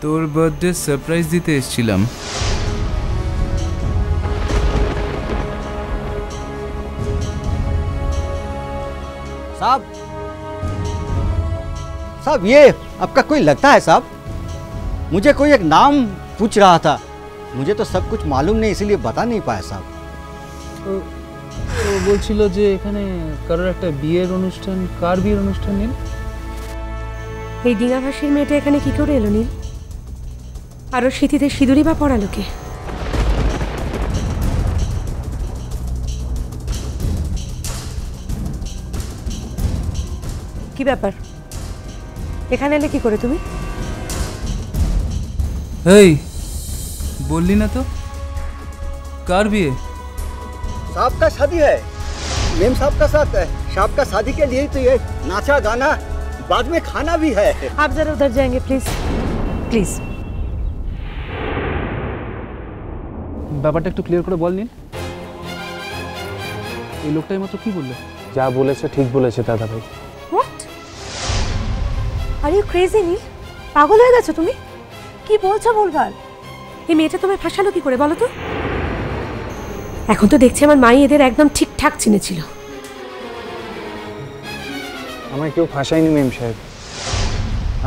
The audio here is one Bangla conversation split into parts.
তোর বার্থডে সারপ্রাইজ দিতে এসেছিলাম। साहब साहब ये आपका कोई लगता है साहब? मुझे कोई एक नाम पूछ रहा था, मुझे तो सब कुछ मालूम नहीं इसलिए बता नहीं पाया साहब। তো বলছিল যে এখানে কারোর একটা বিয়ের অনুষ্ঠান, কার বিয়ের অনুষ্ঠান নীল? এই ডিঙাভাসির মেয়েটা এখানে কি করে এলো নীল? আর ওর স্মৃতিতে সিঁদুরি বা পড়ালো কে? কি ব্যাপার, এখানে এলে কি করে তুমি? এই বললি না তো কার বিয়ে? साहब का शादी है, मेम साहब का साथ है। साहब का शादी के लिए तो ये नाचा गाना, बाद में खाना भी है। आप जरा उधर जाएंगे प्लीज प्लीज। ব্যাপারটা একটু ক্লিয়ার করে বল নীল। এই লোকটাই মাত্র কি বললো? যা বলেছে ঠিক বলেছে দাদা ভাই। হোয়াট আর ইউ ক্রেজি নীল? পাগল হয়ে গেছো তুমি? কি বলছো ভুলভাল? এই মেয়েটা তোমায় ফাঁসালো কি করে বলো তো? এখন তো দেখছি আমার মাই এদের একদম ঠিকঠাক চিনেছিল। আমায় কেউ ফাঁসায়নি মেম সাহেব,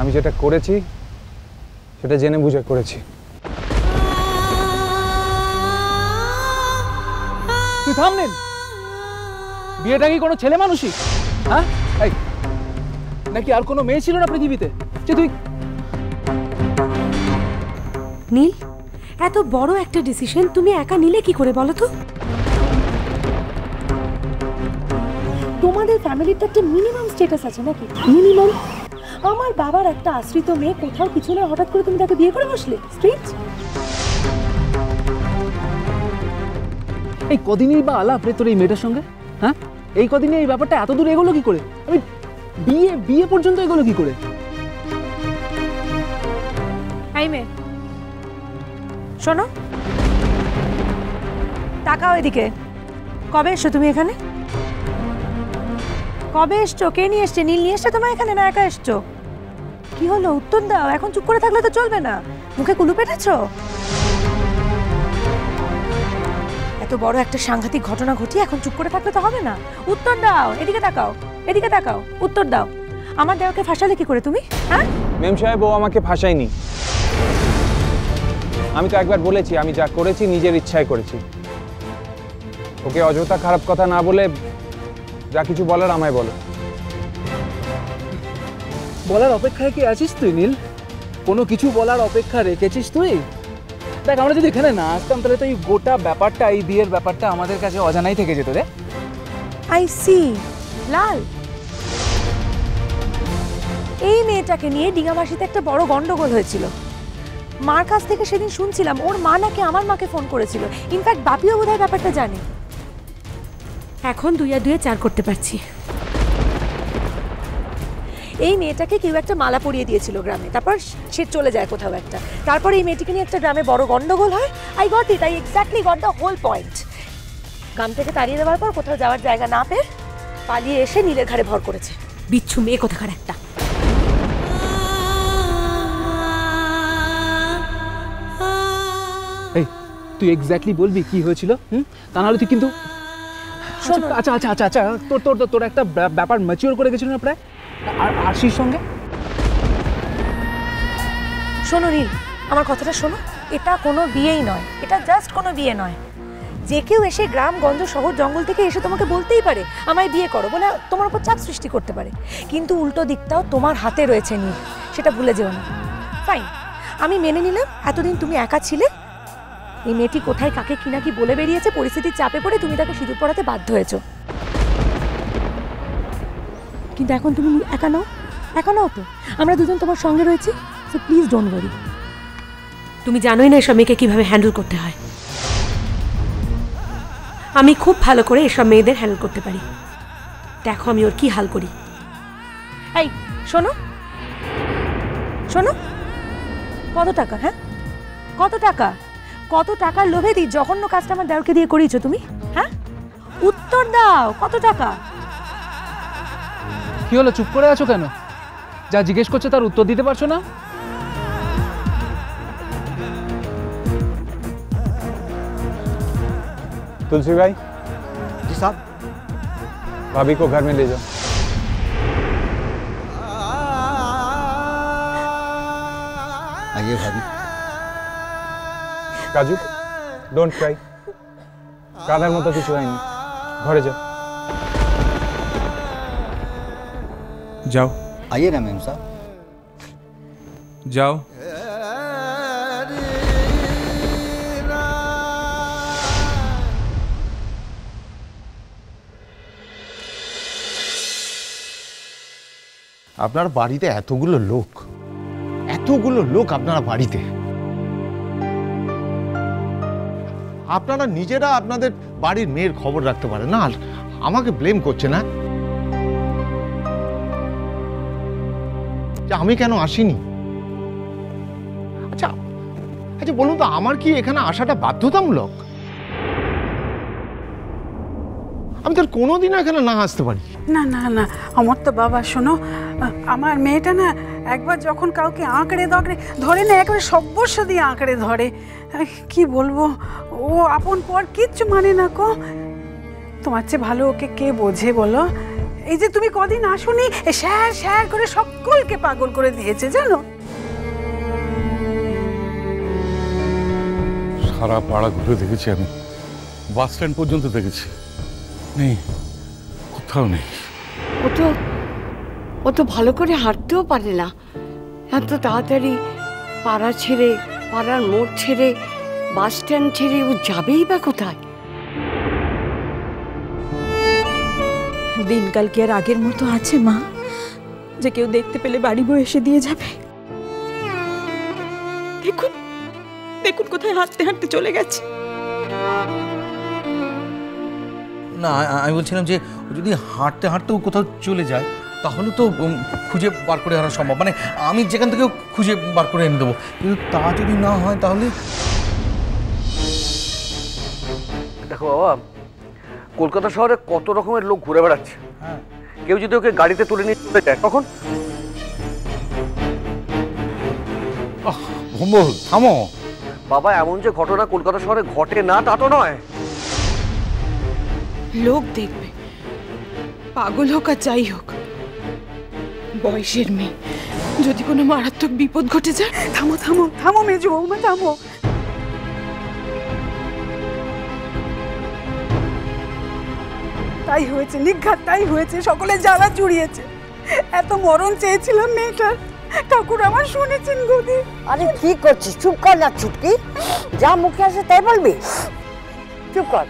আমি যেটা করেছি সেটা জেনে বুঝে করেছি। তুই থাম নীল, বিয়েটা কি কোনো ছেলে মানুষই? হ্যাঁ এই নাকি আর কোনো মেয়ে ছিল না পৃথিবীতে যে তুই? নীল, এত বড় একটা ডিসিশন তুমি একা নিলে কি করে বলো তো? তোমাদের ফ্যামিলির তো একটা মিনিমাম স্ট্যাটাস আছে নাকি? মিনিমাম। আমার বাবার একটা আশ্রিত মেয়ে কোথাও কিছু না, হঠাৎ করে তুমি তাকে বিয়ে করে বসলে স্ট্রিট। এই কদিনই বা আলাপ রে তোর এই মেয়েটার সঙ্গে? হ্যাঁ এই কদিনে এই ব্যাপারটা এত দূর এগোলো কি করে? আমি বিয়ে বিয়ে পর্যন্ত এগোলো কি করে? এই মেয়ে শোনো, তাকাও এদিকে। কবে এসছো তুমি এখানে? কবে এসছো? কে নিয়ে এসছে? নীল নিয়ে এসছে তোমার এখানে না একা এসছো? কি হলো উত্তর দাও, এখন চুপ করে থাকলে তো চলবে না। মুখে কুলু পেটেছো? এত বড় একটা সাংঘাতিক ঘটনা ঘটিয়ে এখন চুপ করে থাকলে তো হবে না। উত্তর দাও, এদিকে তাকাও, এদিকে তাকাও, উত্তর দাও। আমার দেওয়াকে ফাঁসালে কি করে তুমি? হ্যাঁ মেম সাহেব ও আমাকে ফাঁসায়নি। আমি তো একবার বলেছি আমি যা করেছি নিজের ইচ্ছায় করেছি। ওকে অযথা খারাপ কথা না বলে যা কিছু বলার আমায় বলো। বলার অপেক্ষায় কি আছিস তুই নীল? কোনো কিছু বলার অপেক্ষা রেখেছিস তুই? দেখ আমরা যদি এখানে না আসতাম তাহলে তো এই গোটা ব্যাপারটা, এই বিয়ের ব্যাপারটা আমাদের কাছে অজানাই থেকে যেত রে। আই সি লাল, এই মেয়েটাকে নিয়ে ডিঙামাসিতে একটা বড় গন্ডগোল হয়েছিল। মার কাছ থেকে সেদিন শুনছিলাম ওর মা নাকি আমার মাকে ফোন করেছিল। ইনফ্যাক্ট বাপিও বোধহয় ব্যাপারটা জানে। এখন 2 আর 2 4 করতে পারছি। এই মেয়েটাকে কেউ একটা মালা পরিয়ে দিয়েছিল গ্রামে, তারপর সে চলে যায় কোথাও একটা। তারপর এই মেয়েটিকে নিয়ে একটা গ্রামে বড় গন্ডগোল হয়। I got it, I exactly got the whole point. গ্রাম থেকে তাড়িয়ে দেওয়ার পর কোথাও যাওয়ার জায়গা না পেয়ে পালিয়ে এসে নীলের ঘাড়ে ভর করেছে। বিচ্ছু মেয়ে কোথাকার একটা। এই তুই এক্স্যাক্টলি বলবি কি হয়েছিল? তা নাহলে তুই কিন্তু আচ্ছা আচ্ছা আচ্ছা আচ্ছা তোর তোর তোর একটা ব্যাপার ম্যাচিওর করে গেছিল না প্রায় আর আরশির সঙ্গে? শোনো নীল, আমার কথাটা শোনো। এটা কোনো বিয়েই নয়, এটা জাস্ট কোনো বিয়ে নয়। যে কেউ এসে গ্রাম গঞ্জ শহর জঙ্গল থেকে এসে তোমাকে বলতেই পারে আমায় বিয়ে করো বলে, তোমার উপর চাপ সৃষ্টি করতে পারে। কিন্তু উল্টো দিকটাও তোমার হাতে রয়েছে নীল, সেটা ভুলে যেও না। ফাইন, আমি মেনে নিলাম এতদিন তুমি একা ছিলে। এই মেয়েটি কোথায় কাকে কি না কি বলে বেরিয়েছে, পরিস্থিতির চাপে পড়ে তুমি তাকে সিঁদুর পরাতে বাধ্য হয়েছো। কিন্তু এখন তুমি একা নাও, একা নাও তো, আমরা দুজন তোমার সঙ্গে রয়েছি। So please don't worry. তুমি জানোই না এসব মেয়েকে কিভাবে হ্যান্ডেল করতে হয়। আমি খুব ভালো করে এসব মেয়েদের হ্যান্ডেল করতে পারি। দেখো আমি ওর কি হাল করি। এই শোনো শোনো, কত টাকা? হ্যাঁ কত টাকা? কত টাকার লোভে দিই জঘন্য কাজটা আমার দেওরকে দিয়ে করিয়েছো তুমি? হ্যাঁ উত্তর দাও, কত টাকা? কি হলো, চুপ করে আছো কেন? যা জিজ্ঞেস করছে তার উত্তর দিতে পারছো না? तुलसी भाई, जी साहब। भाभी को घर में ले जाओ। आइए भाभी। কাজু, ডোন্ট ক্রাই। কাঁদার মতো কিছু হয়নি, ঘরে যাও। যাও आइए ना मैम साहब। যাও। আপনার বাড়িতে এতগুলো লোক আপনারা বাড়িতে, আপনারা নিজেরা আপনাদের বাড়ির মেয়ের খবর রাখতে পারেন না, আর আমাকে ব্লেম করছে না যে আমি কেন আসিনি। আচ্ছা আচ্ছা বলুন তো, আমার কি এখানে আসাটা বাধ্যতামূলক? আমি তো কোনোদিন এখানে না আসতে পারি না না না, আমার তো বাবা শোনো, আমার মেয়েটা না একবার যখন কাউকে আঁকড়ে ধরে না, একেবারে সর্বস্ব দিয়ে আঁকড়ে ধরে। কি বলবো, ও আপন পর কিচ্ছু মানে না কো। তোমার চেয়ে ভালো ওকে কে বোঝে বলো? এই যে তুমি কদিন আসোনি, স্যার স্যার করে সকলকে পাগল করে দিয়েছে জানো। সারা পাড়া ঘুরে দেখেছি আমি, বাস স্ট্যান্ড পর্যন্ত দেখেছি, নেই, কোথাও নেই। ও তো ভালো করে হাঁটতেও পারে না, এত তাড়াতাড়ি পাড়া ছেড়ে, পাড়ার মোড় ছেড়ে, বাস স্ট্যান্ড ছেড়ে ও যাবেই বা কোথায়? দিনকাল কি আর আগের মতো আছে মা, যে কেউ দেখতে পেলে বাড়ি বয়ে এসে দিয়ে যাবে? দেখুন দেখুন কোথায় হাঁটতে হাঁটতে চলে গেছে। না, আমি বলছিলাম যে যদি হাঁটতে হাঁটতেও কোথাও চলে যায় তাহলে তো খুঁজে বার করে আনা সম্ভব, মানে আমি যেখান থেকেও খুঁজে বার করে এনে দেবো, কিন্তু তা যদি না হয় তাহলে। দেখো বাবা, কলকাতা শহরে কত রকমের লোক ঘুরে বেড়াচ্ছে, কেউ যদি ওকে গাড়িতে তুলে নিয়ে চলে যায় তখন? ভম্বল থামো বাবা, এমন যে ঘটনা কলকাতা শহরে ঘটে না তা তো নয়। লোক দেখবে, পাগল হোক আর যাই হোক, বয়সের মেয়ে, যদি কোনো মারাত্মক বিপদ ঘটে যায়। থামো থামো থামো মেজো বৌমা, থামো। তাই হয়েছে নিঘাত, তাই হয়েছে, সকলে জ্বালা জুড়িয়েছে। এত মরণ চেয়েছিলাম মেয়েটার, ঠাকুর আমার শুনেছেন গদি। আরে কি করছিস? চুপ কর না ছুটকি, যা মুখে আসে তাই বলবি, চুপ কর।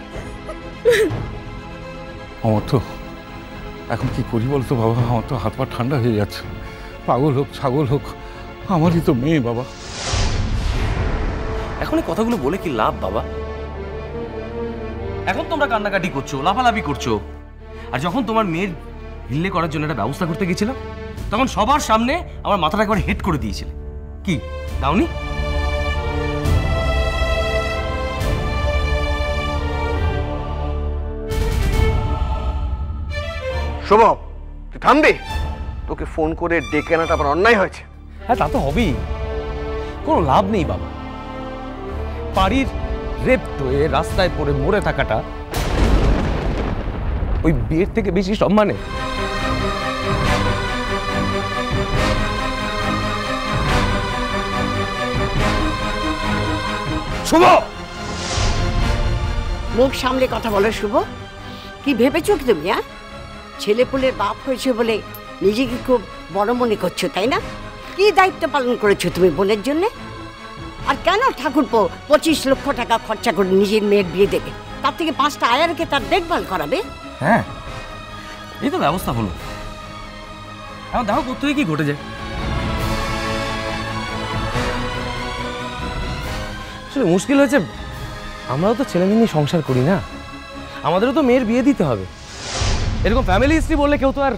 আমার তো এখন কি করি বলতো বাবা, আমার তো হাত পা ঠান্ডা হয়ে যাচ্ছে। পাগল হোক ছাগল হোক, আমারই তো মেয়ে বাবা। এখন এই কথাগুলো বলে কি লাভ বাবা? এখন তোমরা কান্নাকাটি করছো, লাফালাফি করছো, আর যখন তোমার মেয়ের হিল্লে করার জন্য একটা ব্যবস্থা করতে গেছিলাম তখন সবার সামনে আমার মাথাটা একবার হেড করে দিয়েছিলে। কি দাওনি? শুভম, তুই থামবি? তোকে ফোন করে ডেকে আনাটা আবার অন্যায় হয়েছে। হ্যাঁ, তা তো হবেই, কোনো লাভ নেই বাবা। বাড়ির রেপ হয়ে রাস্তায় পড়ে মরে থাকাটা ওই বিয়ের থেকে বেশি সম্মানে? শুভ, মুখ সামলে কথা বলো। শুভ, কি ভেবেছো কি তুমি? ছেলে পুলের বাপ হয়েছে বলে নিজেকে খুব বড় মনে করছো, তাই না? কি দায়িত্ব পালন করেছো তুমি বোনের জন্য? আর কেন ঠাকুরপো 25 লক্ষ টাকা খরচা করে নিজের মেয়ের বিয়ে দেবে, তার থেকে 5টা আয়ারকে তার দেখভাল করাবে? হ্যাঁ, এই তো ব্যবস্থা হলো। এখন দেখো কোথায় কি ঘটে যায়। আসলে মুশকিল হয়েছে, আমরাও তো ছেলে মেয়ে নিয়ে সংসার করি না, আমাদেরও তো মেয়ের বিয়ে দিতে হবে। এরকম ফ্যামিলি হিস্ট্রি বললে কেউ তো আর